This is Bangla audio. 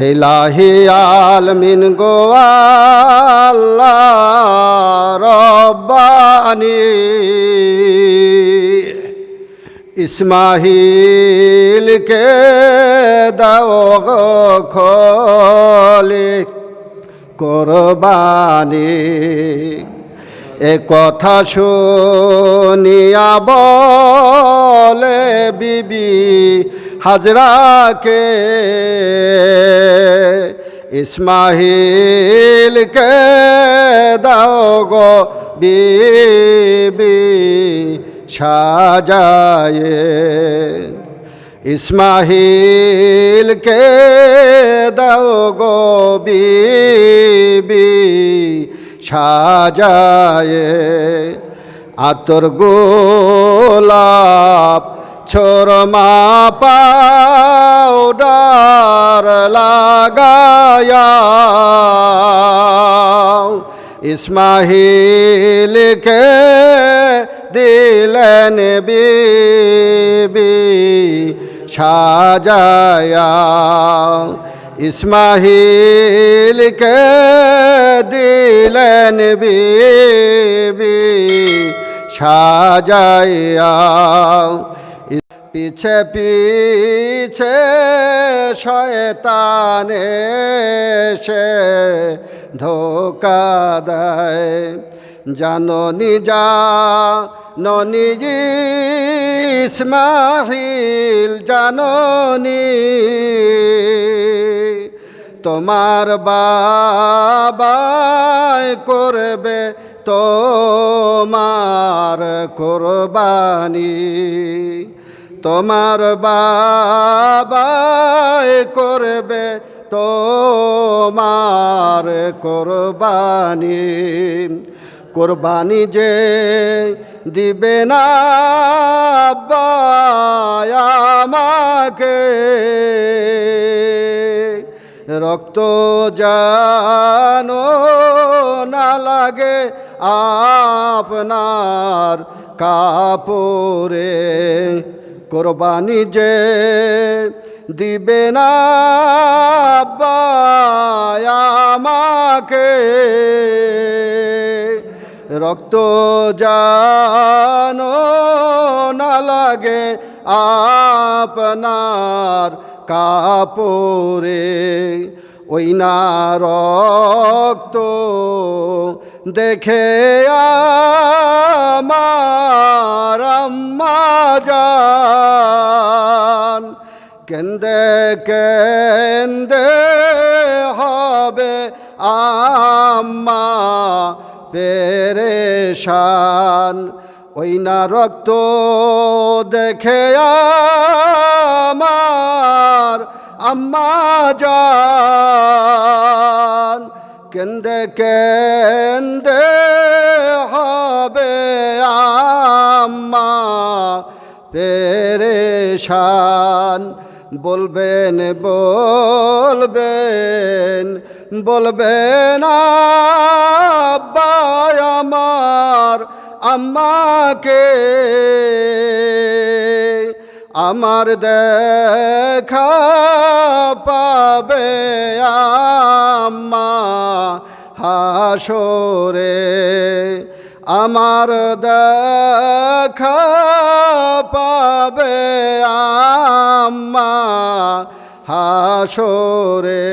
ইলাহি আলমিন গো আল্লাহ রব্বানি ইসমাহিলকে দাও গো খলিক কোরবানি। এ কথা শুনিয়া বলে বিবি হাজরাকে, ইসমাহিলকে দাও গো বিবি সাজায়ে। ইসমাহিলকে দাও গো বিবি সাজায়ে। আতর গোলাপ ছোরমা পাউডার লাগায়া ইসমাহিলকে দিলেন বিবি সাজায়া। ইসমাহিলকে দিলেন বিবি সাজায়া। পিছে পিছে শয়তান এসে ধোকা দেয়, জাননি জাননি ইসমাহিল জাননি, তোমার বাবাই করবে তোমার কোরবানি, তোমার বাবাই করবে তোমার কোরবানি। কোরবানি যে দিবে না আব্বা আমাকে, রক্ত জানো না লাগে আপনার কাপড়ে। কোরবানি যে দিবে না আব্বা আমাকে, রক্ত জানো না লাগে আপনার কাপড়ে। ওই না রক্ত দেখে আমার আম্মা জান কেন্দে কেন্দে হবে আম্মা পেরেশান। ওই না রক্ত দেখে আমার আম্মা জান কেন্দে কেন্দে হবে আম্মা পেরেশান। বলবেন বলবেন বলবেন আব্বা আমার আম্মাকে, আমার দেখা পাবে আম্মা হাসরে, আমার দেখা পাবে আম্মা হাসরে।